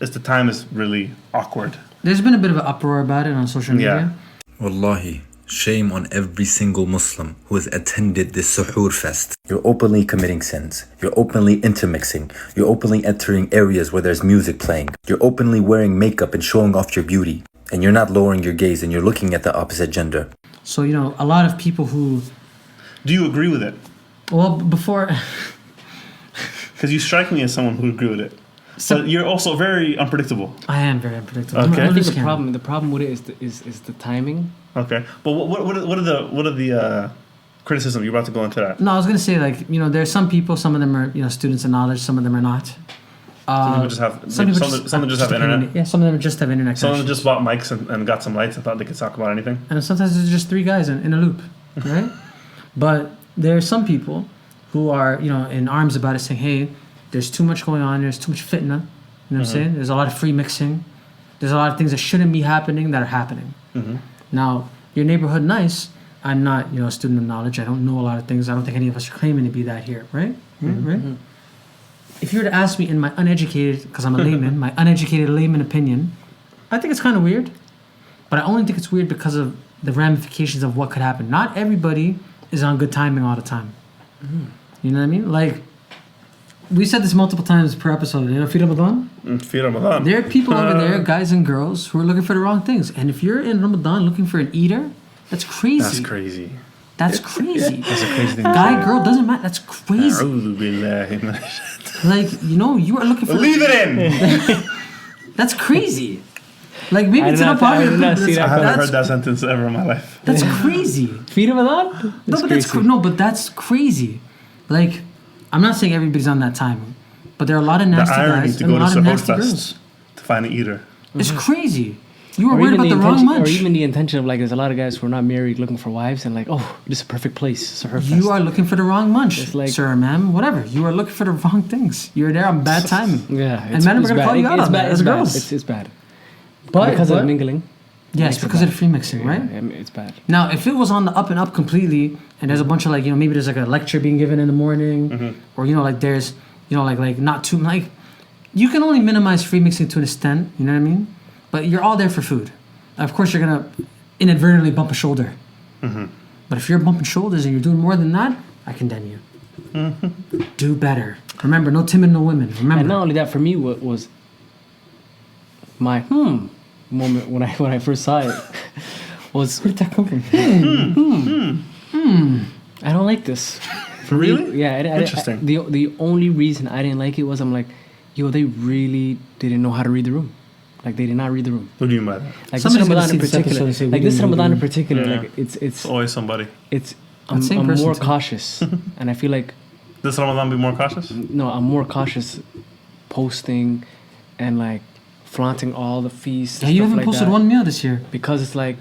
[SPEAKER 2] The time is really awkward.
[SPEAKER 1] There's been a bit of an uproar about it on social media.
[SPEAKER 5] Wallahi, shame on every single Muslim who has attended this Suhoor Fest. You're openly committing sins. You're openly intermixing. You're openly entering areas where there's music playing. You're openly wearing makeup and showing off your beauty. And you're not lowering your gaze and you're looking at the opposite gender.
[SPEAKER 1] So, a lot of people who...
[SPEAKER 2] Do you agree with it?
[SPEAKER 1] Well, before...
[SPEAKER 2] Because you strike me as someone who agree with it. But you're also very unpredictable.
[SPEAKER 1] I am very unpredictable.
[SPEAKER 2] Okay.
[SPEAKER 1] I'm
[SPEAKER 3] I
[SPEAKER 1] a
[SPEAKER 3] think
[SPEAKER 1] loose cannon.
[SPEAKER 3] the problem with it is the timing.
[SPEAKER 2] Okay. But what are the criticism? You're about to go into that.
[SPEAKER 1] No, I was going to say, there's some people, some of them are, students of knowledge, some of them are not.
[SPEAKER 2] Some people just have
[SPEAKER 1] Some people
[SPEAKER 2] some just have internet.
[SPEAKER 1] Yeah, some of them just have internet
[SPEAKER 2] Some of them
[SPEAKER 1] connections.
[SPEAKER 2] just bought mics and got some lights and thought they could talk about anything.
[SPEAKER 1] And sometimes there's just three guys in a loop, right? But there are some people who are, in arms about it, saying, hey, there's too much going on, there's too much fitna, you know what I'm saying? There's a lot of free mixing. There's a lot of things that shouldn't be happening that are happening. Now, your neighborhood nice, I'm not, a student of knowledge. I don't know a lot of things. I don't think any of us are claiming to be that here, right? Right? If you were to ask me in my uneducated, because I'm a layman, my uneducated layman opinion, I think it's kind of weird. But I only think it's weird because of the ramifications of what could happen. Not everybody is on good timing all the time. You know what I mean? Like, we said this multiple times per episode. Fi Ramadan?
[SPEAKER 2] Fi Ramadan.
[SPEAKER 1] There are people over there, guys and girls, who are looking for the wrong things. And if you're in Ramadan looking for an eater, that's crazy.
[SPEAKER 2] That's crazy.
[SPEAKER 1] That's crazy.
[SPEAKER 2] That's a crazy thing.
[SPEAKER 1] Guy, girl, doesn't matter. That's crazy.
[SPEAKER 2] A'udhu billahi minash-
[SPEAKER 1] Like, you are looking for...
[SPEAKER 2] Leave it in!
[SPEAKER 1] That's crazy. Like, maybe it's
[SPEAKER 3] did
[SPEAKER 1] not
[SPEAKER 3] not- I
[SPEAKER 1] popular.
[SPEAKER 3] did not
[SPEAKER 1] but
[SPEAKER 3] see
[SPEAKER 2] I
[SPEAKER 3] that.
[SPEAKER 2] haven't
[SPEAKER 1] that's-
[SPEAKER 2] heard that sentence ever in my life.
[SPEAKER 1] That's crazy.
[SPEAKER 3] Feed him that?
[SPEAKER 1] But that's crazy. Like, I'm not saying everybody's on that time, but there are a lot of
[SPEAKER 2] The
[SPEAKER 1] nasty
[SPEAKER 2] irony
[SPEAKER 1] guys
[SPEAKER 2] to
[SPEAKER 1] and a
[SPEAKER 2] go to
[SPEAKER 1] lot of
[SPEAKER 2] Suhoor
[SPEAKER 1] nasty girls.
[SPEAKER 2] Fest to find an eater.
[SPEAKER 1] It's crazy. You were
[SPEAKER 3] Or
[SPEAKER 1] worried
[SPEAKER 3] even
[SPEAKER 1] about the
[SPEAKER 3] the
[SPEAKER 1] wrong
[SPEAKER 3] intention, or
[SPEAKER 1] munch.
[SPEAKER 3] even the intention of like, there's a lot of guys who are not married looking for wives, and like, oh, this is a perfect place. Suhoor Fest.
[SPEAKER 1] You are looking for the wrong munch,
[SPEAKER 3] It's like-
[SPEAKER 1] sir, ma'am, whatever. You are looking for the wrong things. You're there on bad timing.
[SPEAKER 3] Yeah,
[SPEAKER 1] And men are
[SPEAKER 3] it's
[SPEAKER 1] gonna
[SPEAKER 3] bad.
[SPEAKER 1] call you out
[SPEAKER 3] It's
[SPEAKER 1] on
[SPEAKER 3] bad.
[SPEAKER 1] that
[SPEAKER 3] It's
[SPEAKER 1] as
[SPEAKER 3] bad.
[SPEAKER 1] girls.
[SPEAKER 3] It's bad.
[SPEAKER 1] But-
[SPEAKER 3] because
[SPEAKER 1] but-
[SPEAKER 3] of mingling.
[SPEAKER 1] Yes,
[SPEAKER 3] makes it
[SPEAKER 1] because of
[SPEAKER 3] bad.
[SPEAKER 1] the free mixing, right?
[SPEAKER 3] Yeah, I mean, it's bad.
[SPEAKER 1] Now, if it was on the up and up completely, and there's a bunch of maybe there's like a lecture being given in the morning, or there's like not too you can only minimize free mixing to an extent, you know what I mean? But you're all there for food. Of course, you're gonna inadvertently bump a shoulder. But if you're bumping shoulders and you're doing more than that, I condemn you. Do better. Remember, no timid, no women.
[SPEAKER 3] And
[SPEAKER 1] Remember.
[SPEAKER 3] not only that, for me, what was my moment when I first saw it was,
[SPEAKER 1] Where did that come from?
[SPEAKER 3] I don't like this. For
[SPEAKER 2] Really?
[SPEAKER 3] me, yeah.
[SPEAKER 2] Interesting.
[SPEAKER 3] The only reason I didn't like it was I'm like, yo, they really didn't know how to read the room. Like they did not read the room.
[SPEAKER 2] What do you mean by that?
[SPEAKER 3] Like
[SPEAKER 1] Somebody's
[SPEAKER 3] this
[SPEAKER 1] gonna
[SPEAKER 3] Ramadan
[SPEAKER 1] see
[SPEAKER 3] in
[SPEAKER 1] this
[SPEAKER 3] particular.
[SPEAKER 1] episode and say, we
[SPEAKER 3] Like this
[SPEAKER 1] didn't read the
[SPEAKER 3] Ramadan in
[SPEAKER 1] room.
[SPEAKER 3] particular.
[SPEAKER 2] Yeah.
[SPEAKER 3] Like it's
[SPEAKER 2] Always somebody.
[SPEAKER 3] I'm
[SPEAKER 1] same person
[SPEAKER 3] more
[SPEAKER 1] too.
[SPEAKER 3] cautious, and I feel like
[SPEAKER 2] This Ramadan be more cautious?
[SPEAKER 3] no, I'm more cautious posting and like flaunting all the feasts.
[SPEAKER 1] Yeah,
[SPEAKER 3] and
[SPEAKER 1] you
[SPEAKER 3] stuff
[SPEAKER 1] haven't
[SPEAKER 3] like
[SPEAKER 1] posted
[SPEAKER 3] that.
[SPEAKER 1] one meal this year.
[SPEAKER 3] Because it's like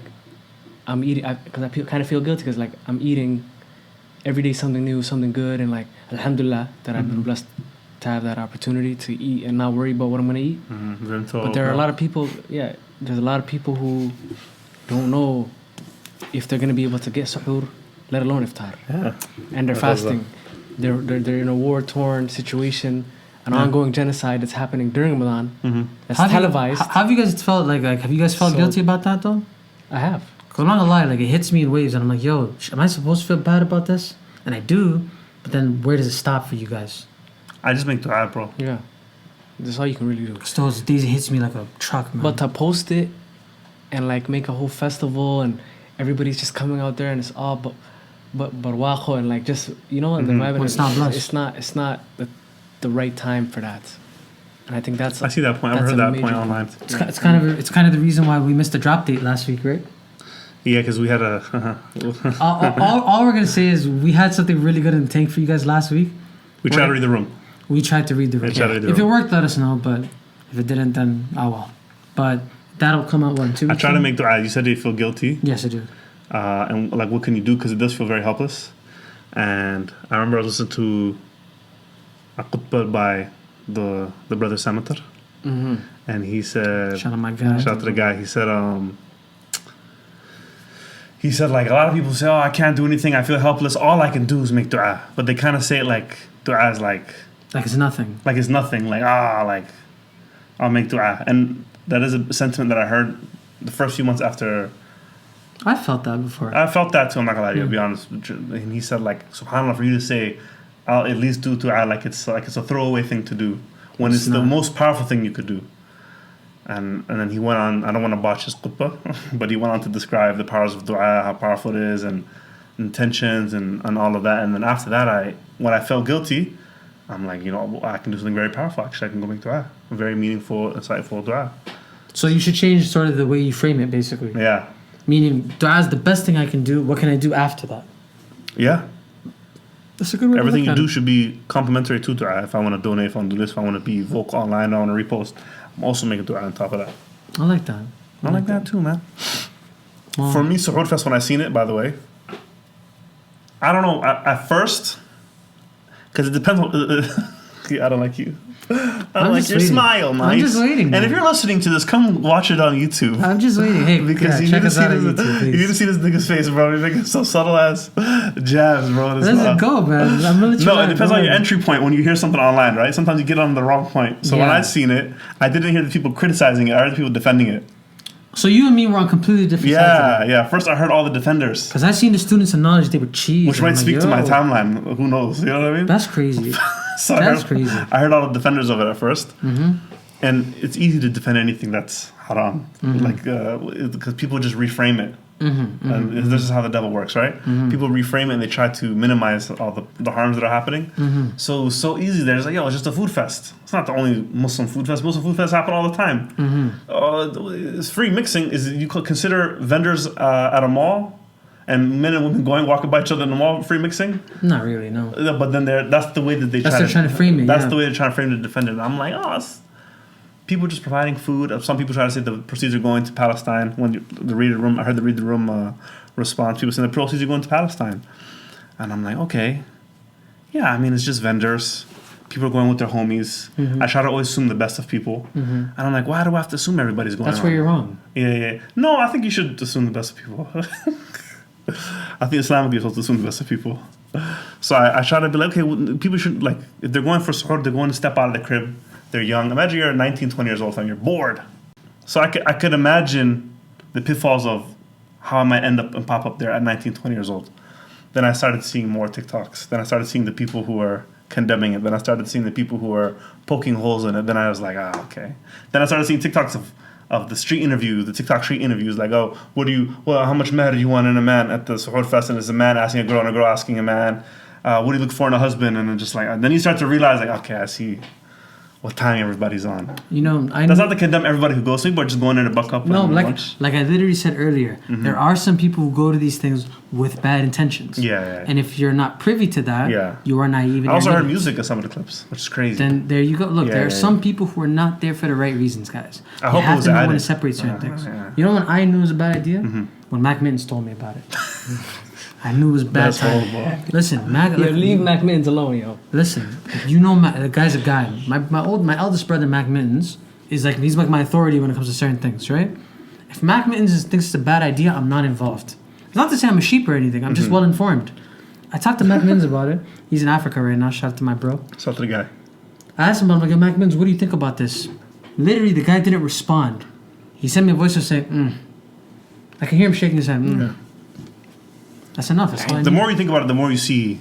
[SPEAKER 3] I'm eating because I kind of feel guilty because like I'm eating every day something new, something good, and like alhamdulillah that I've been blessed to have that opportunity to eat and not worry about what I'm gonna eat. But there are a lot of people, there's a lot of people who don't know if they're gonna be able to get suhoor, let alone iftar.
[SPEAKER 2] Yeah.
[SPEAKER 3] And they're fasting. They're in a war-torn situation, an ongoing genocide that's happening during Ramadan. That's televised.
[SPEAKER 1] Have you guys felt like have you guys felt
[SPEAKER 3] So-
[SPEAKER 1] guilty about that though?
[SPEAKER 3] I have.
[SPEAKER 1] Cause I'm not gonna lie, like it hits me in waves, and I'm like, yo, am I supposed to feel bad about this? And I do, but then where does it stop for you guys?
[SPEAKER 2] I just make dua, bro.
[SPEAKER 3] Yeah. That's all you can really do.
[SPEAKER 1] Cause those days it hits me like a truck, man.
[SPEAKER 3] But to post it and like make a whole festival and everybody's just coming out there and it's all but barwajo and like just and the vibe.
[SPEAKER 1] Well, it's not blush.
[SPEAKER 3] It's not the right time for that. And I think that's
[SPEAKER 2] I see that point. I've
[SPEAKER 3] that's
[SPEAKER 2] heard
[SPEAKER 3] a
[SPEAKER 2] that
[SPEAKER 3] major
[SPEAKER 2] point online.
[SPEAKER 1] it's kind of the reason why we missed the drop date last week, right?
[SPEAKER 2] Yeah, because we had a.
[SPEAKER 1] all we're gonna say is we had something really good in the tank for you guys last week.
[SPEAKER 2] We tried to read the room.
[SPEAKER 1] We tried to read the room.
[SPEAKER 2] tried to read the
[SPEAKER 1] If it
[SPEAKER 2] room.
[SPEAKER 1] worked, let us know. But if it didn't, then oh well. But that'll come out in 2
[SPEAKER 2] I
[SPEAKER 1] weeks.
[SPEAKER 2] try to
[SPEAKER 1] from
[SPEAKER 2] make dua. You said you feel guilty.
[SPEAKER 1] Yes, I do.
[SPEAKER 2] And like, what can you do? Because it does feel very helpless. And I remember I was listening to a khutbah by the brother Samatar. And he said,
[SPEAKER 1] Shout out my guy.
[SPEAKER 2] shout out to the guy. He said like, a lot of people say, oh, I can't do anything. I feel helpless. All I can do is make dua. But they kind of say it like dua is like
[SPEAKER 1] Like it's nothing.
[SPEAKER 2] it's nothing. Like, I'll make dua. And that is a sentiment that I heard the first few months after.
[SPEAKER 1] I felt that before.
[SPEAKER 2] I felt that too, I'm not gonna lie to you, to be honest. And he said like, subhanAllah, for you to say, I'll at least do dua, like it's a throwaway thing to do when it's the
[SPEAKER 1] not.
[SPEAKER 2] most powerful thing you could do. And then he went on, I don't want to botch his khutbah, but he went on to describe the powers of dua, how powerful it is, and intentions and all of that. And then after that, when I felt guilty, I'm like, I can do something very powerful. Actually, I can go make dua. A very meaningful, insightful dua.
[SPEAKER 1] So you should change sort of the way you frame it, basically.
[SPEAKER 2] Yeah.
[SPEAKER 1] Meaning, dua is the best thing I can do. What can I do after that?
[SPEAKER 2] Yeah.
[SPEAKER 1] That's a good way
[SPEAKER 2] Everything
[SPEAKER 1] to
[SPEAKER 2] you
[SPEAKER 1] look
[SPEAKER 2] do
[SPEAKER 1] at it.
[SPEAKER 2] should be complementary to dua. If I want to donate, if I want to do this, if I want to be vocal online, I want to repost, I'm also making dua on top of that.
[SPEAKER 1] I like that.
[SPEAKER 2] I like that too, man.
[SPEAKER 1] Well,
[SPEAKER 2] For me, Suhoor Fest, when I seen it, by the way, I don't know, at first, because it depends on, I don't like you. I don't like
[SPEAKER 1] just
[SPEAKER 2] your
[SPEAKER 1] waiting.
[SPEAKER 2] smile, nice.
[SPEAKER 1] I'm just waiting,
[SPEAKER 2] And
[SPEAKER 1] man.
[SPEAKER 2] if you're listening to this, come watch it on YouTube.
[SPEAKER 1] I'm just waiting. Hey,
[SPEAKER 2] Because you,
[SPEAKER 1] check
[SPEAKER 2] need to
[SPEAKER 1] us
[SPEAKER 2] see
[SPEAKER 1] out on
[SPEAKER 2] this,
[SPEAKER 1] YouTube,
[SPEAKER 2] you need to
[SPEAKER 1] please.
[SPEAKER 2] see this nigga's face, bro. He's making so subtle ass jabs, bro.
[SPEAKER 1] Let it go, man. I'm really
[SPEAKER 2] No, it depends on your entry point when you hear something online, right? Sometimes you get on the wrong point. So when
[SPEAKER 1] Yeah.
[SPEAKER 2] I seen it, I didn't hear the people criticizing it. I heard the people defending it.
[SPEAKER 1] So you and me were on completely different sides.
[SPEAKER 2] Yeah. First, I heard all the defenders,
[SPEAKER 1] Because I seen the students of knowledge, they were cheese.
[SPEAKER 2] which
[SPEAKER 1] and I'm
[SPEAKER 2] might
[SPEAKER 1] like,
[SPEAKER 2] speak to my
[SPEAKER 1] yo,
[SPEAKER 2] timeline. Who knows? You know what I mean?
[SPEAKER 1] That's crazy.
[SPEAKER 2] So
[SPEAKER 1] that's crazy.
[SPEAKER 2] I heard all the defenders of it at 1st. And it's easy to defend anything that's haram. Because people just reframe it. And this is how the devil works, right? People reframe it and they try to minimize all the harms that are happening. So it was so easy there. It's like, it's just a food fest. It's not the only Muslim food fest. Muslim food fests happen all the time. It's free mixing. Is you could consider vendors at a mall and men and women walking by each other in the mall free mixing?
[SPEAKER 1] Not really, no.
[SPEAKER 2] But then that's the way that they
[SPEAKER 1] That's they're trying to frame it,
[SPEAKER 2] That's
[SPEAKER 1] yeah.
[SPEAKER 2] the way they're trying to frame it to defend it. And I'm like, it's people just providing food. Some people try to say the proceeds are going to Palestine. When the read the room, I heard the read the room response. People saying the proceeds are going to Palestine, and I'm like, okay, yeah. I mean, it's just vendors. People are going with their homies. I try to always assume the best of people, and I'm like, why do I have to assume everybody's going?
[SPEAKER 1] That's where you're wrong.
[SPEAKER 2] Yeah. No, I think you should assume the best of people. I think Islamically you're supposed to assume the best of people. So I try to be like, okay, people should, like, if they're going for suhoor, they're going to step out of the crib. They're young. Imagine you're 19, 20 years old and you're bored. So I could imagine the pitfalls of how I might end up and pop up there at 19, 20 years old. Then I started seeing more TikToks. Then I started seeing the people who are condemning it. Then I started seeing the people who are poking holes in it. Then I was like, okay. Then I started seeing TikToks of the street interviews, the TikTok street interviews, like, how much mahr do you want in a man at the Suhoor Fest? And it's a man asking a girl and a girl asking a man, what do you look for in a husband? And then just like, then you start to realize, like, okay, I see what time everybody's on.
[SPEAKER 1] You know,
[SPEAKER 2] That's not to condemn everybody who goes to sleep, but just going in to buck up.
[SPEAKER 1] No,
[SPEAKER 2] and
[SPEAKER 1] like
[SPEAKER 2] lunch.
[SPEAKER 1] like I literally said earlier, there are some people who go to these things with bad intentions.
[SPEAKER 2] Yeah.
[SPEAKER 1] And if you're not privy to that, you are naive.
[SPEAKER 2] I also heard music in some of the clips, which is crazy.
[SPEAKER 1] Then there you go. Look, there are some people who are not there for the right reasons, guys.
[SPEAKER 2] I hope
[SPEAKER 1] you have
[SPEAKER 2] it was
[SPEAKER 1] to know when
[SPEAKER 2] added.
[SPEAKER 1] to separate certain things.
[SPEAKER 2] Yeah.
[SPEAKER 1] You know when I knew it was a bad idea? When Mac Mittens told me about it. I knew it was bad
[SPEAKER 2] That's
[SPEAKER 1] timing.
[SPEAKER 2] horrible.
[SPEAKER 1] Listen, Mac.
[SPEAKER 3] Yo, leave Mac Mittens alone, yo.
[SPEAKER 1] Listen, you know, the guy's a guy. My eldest brother, Mac Mittens, he's like my authority when it comes to certain things, right? If Mac Mittens thinks it's a bad idea, I'm not involved. It's not to say I'm a sheep or anything. I'm just well informed. I talked to Mac Mittens about it. He's in Africa right now. Shout out to my bro.
[SPEAKER 2] Shout out to the guy.
[SPEAKER 1] I asked him, I'm like, yo, Mac Mittens, what do you think about this? Literally, the guy didn't respond. He sent me a voice to say, I can hear him shaking his head. That's enough. That's all I
[SPEAKER 2] The
[SPEAKER 1] need.
[SPEAKER 2] more you think about it, the more you see.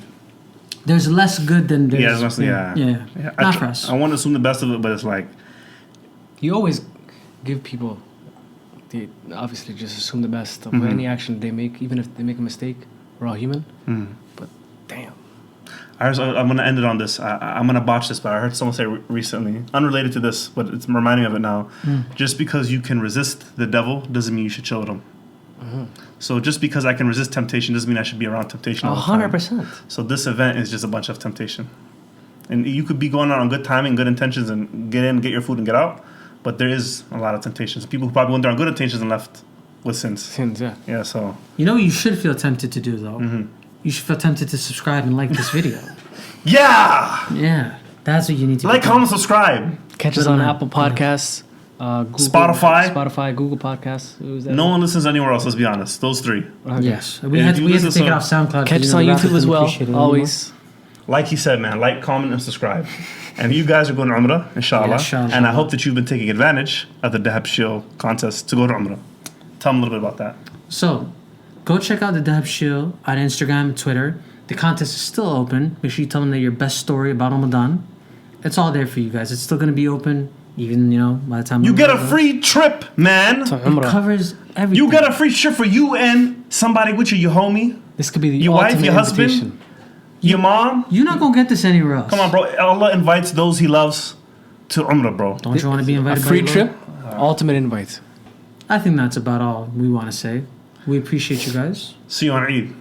[SPEAKER 1] There's less good than there's.
[SPEAKER 2] Yeah.
[SPEAKER 1] Not for us.
[SPEAKER 2] I want to assume the best of it, but it's like,
[SPEAKER 3] You always give people, they obviously just assume the best of any action they make, even if they make a mistake. We're all human. But damn.
[SPEAKER 2] I'm going to end it on this. I'm going to botch this, but I heard someone say recently, unrelated to this, but it's reminding me of it now. Just because you can resist the devil doesn't mean you should chill with him. So just because I can resist temptation doesn't mean I should be around temptation all the time.
[SPEAKER 3] 100%.
[SPEAKER 2] So this event is just a bunch of temptation. And you could be going on good timing, good intentions, and get in, get your food, and get out. But there is a lot of temptations. People who probably went there on good intentions and left with sins.
[SPEAKER 3] Sins, yeah.
[SPEAKER 2] Yeah, so.
[SPEAKER 1] You know what you should feel tempted to do, though? You should feel tempted to subscribe and like this video.
[SPEAKER 2] Yeah!
[SPEAKER 1] Yeah, that's what you need to
[SPEAKER 2] Like,
[SPEAKER 1] do.
[SPEAKER 2] comment, subscribe.
[SPEAKER 3] Catch us on Apple Podcasts, Google,
[SPEAKER 2] Spotify,
[SPEAKER 3] Google Podcasts. Who's that?
[SPEAKER 2] No one listens anywhere else, let's be honest. Those three.
[SPEAKER 3] Okay.
[SPEAKER 1] Yes, we
[SPEAKER 2] Yeah,
[SPEAKER 1] had
[SPEAKER 2] you
[SPEAKER 1] to
[SPEAKER 2] listen
[SPEAKER 1] take it
[SPEAKER 2] to-
[SPEAKER 1] off SoundCloud.
[SPEAKER 3] Catch us on YouTube as well. Always.
[SPEAKER 2] Like he said, man, like, comment, and subscribe. And you guys are going to Umrah, inshallah.
[SPEAKER 1] Yeah, inshallah.
[SPEAKER 2] And I hope that you've been taking advantage of the Dahab Shield contest to go to Umrah. Tell them a little bit about that.
[SPEAKER 1] So, go check out the Dahab Shield on Instagram and Twitter. The contest is still open. Make sure you tell them that your best story about Ramadan. It's all there for you guys. It's still going to be open, even, by the time...
[SPEAKER 2] You get a free trip, man.
[SPEAKER 1] It covers everything.
[SPEAKER 2] You get a free trip for you and somebody with you, your homie,
[SPEAKER 3] This could be the
[SPEAKER 2] your wife,
[SPEAKER 3] ultimate
[SPEAKER 2] your husband,
[SPEAKER 3] invitation.
[SPEAKER 2] your mom.
[SPEAKER 1] You're not going to get this anywhere else.
[SPEAKER 2] Come on, bro. Allah invites those he loves to Umrah, bro.
[SPEAKER 1] Don't you want to be
[SPEAKER 3] A
[SPEAKER 1] invited
[SPEAKER 3] free
[SPEAKER 1] by the
[SPEAKER 3] trip,
[SPEAKER 1] Lord?
[SPEAKER 3] ultimate invite.
[SPEAKER 1] I think that's about all we want to say. We appreciate you guys.
[SPEAKER 2] See you on Eid.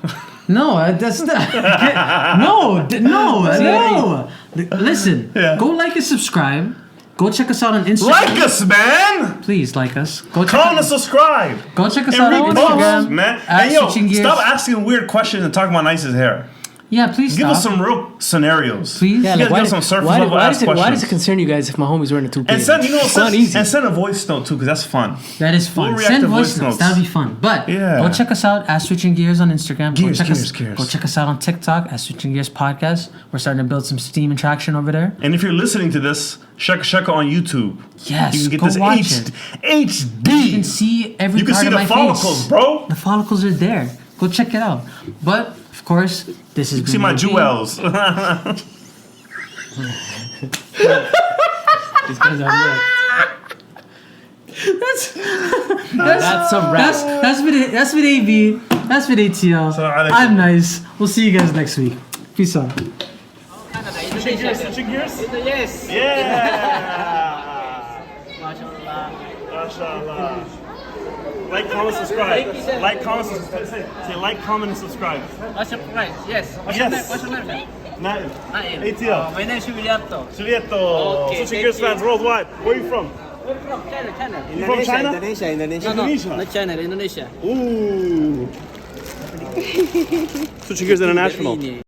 [SPEAKER 1] No, that's not. No. Listen, go like and subscribe. Go check us out on Instagram.
[SPEAKER 2] Like us, man.
[SPEAKER 1] Please like us. Go check
[SPEAKER 2] Comment and subscribe.
[SPEAKER 1] Go check us
[SPEAKER 2] And
[SPEAKER 1] out on
[SPEAKER 2] repost,
[SPEAKER 1] Instagram.
[SPEAKER 2] man.
[SPEAKER 1] at
[SPEAKER 2] And yo,
[SPEAKER 1] Switching Gears.
[SPEAKER 2] stop asking weird questions and talking about Nice's hair.
[SPEAKER 1] Yeah, please
[SPEAKER 2] Give
[SPEAKER 1] stop.
[SPEAKER 2] us some real scenarios.
[SPEAKER 1] Please.
[SPEAKER 3] Yeah,
[SPEAKER 2] You
[SPEAKER 3] like
[SPEAKER 2] gotta give some surface level ass
[SPEAKER 3] why does
[SPEAKER 2] questions.
[SPEAKER 3] it concern you guys if my homie's wearing a two-piece?
[SPEAKER 2] And send,
[SPEAKER 3] It's not easy.
[SPEAKER 2] and send a voice note too, because that's fun.
[SPEAKER 1] That is fun.
[SPEAKER 2] We'll react
[SPEAKER 1] Send
[SPEAKER 2] to
[SPEAKER 1] voice
[SPEAKER 2] voice
[SPEAKER 1] notes.
[SPEAKER 2] notes.
[SPEAKER 1] That would be fun. But
[SPEAKER 2] Yeah.
[SPEAKER 1] go check us out at Switching Gears on Instagram.
[SPEAKER 2] Gears,
[SPEAKER 1] go check
[SPEAKER 2] gears,
[SPEAKER 1] us,
[SPEAKER 2] gears.
[SPEAKER 1] Go check us out on TikTok at Switching Gears Podcast. We're starting to build some steam and traction over there.
[SPEAKER 2] And if you're listening to this, check on YouTube.
[SPEAKER 1] Yes,
[SPEAKER 2] You can get
[SPEAKER 1] go
[SPEAKER 2] this
[SPEAKER 1] watch it.
[SPEAKER 2] HD.
[SPEAKER 1] You can see every
[SPEAKER 2] You can
[SPEAKER 1] part
[SPEAKER 2] see
[SPEAKER 1] of
[SPEAKER 2] the
[SPEAKER 1] my
[SPEAKER 2] follicles,
[SPEAKER 1] face.
[SPEAKER 2] bro.
[SPEAKER 1] The follicles are there. Go check it out. But of course, this is.
[SPEAKER 2] You can see my jewels.
[SPEAKER 3] These guys are wrecked. That's a wrap.
[SPEAKER 1] That's with AB. That's with ATL.
[SPEAKER 2] Assalamu alaikum.
[SPEAKER 1] I'm nice. We'll see you guys next week. Peace out.
[SPEAKER 2] Switching gears?
[SPEAKER 6] Yes.
[SPEAKER 2] Yeah. MashaAllah. Like, comment, subscribe. Like, comment, subscribe. Say like, comment, and subscribe.
[SPEAKER 6] What's your price? Yes. What's
[SPEAKER 2] Yes.
[SPEAKER 6] your name?
[SPEAKER 2] Naim.
[SPEAKER 6] Naim.
[SPEAKER 2] ATL.
[SPEAKER 6] My name is Julietto.
[SPEAKER 2] Julieto.
[SPEAKER 6] Okay,
[SPEAKER 2] Switching
[SPEAKER 6] thank
[SPEAKER 2] Gears
[SPEAKER 6] you.
[SPEAKER 2] fans worldwide. Where are you from?
[SPEAKER 6] We're from China.
[SPEAKER 2] You from China?
[SPEAKER 6] Indonesia. No,
[SPEAKER 2] Indonesia.
[SPEAKER 6] not China, Indonesia.
[SPEAKER 2] Ooh. Switching Gears International.
[SPEAKER 6] Ini.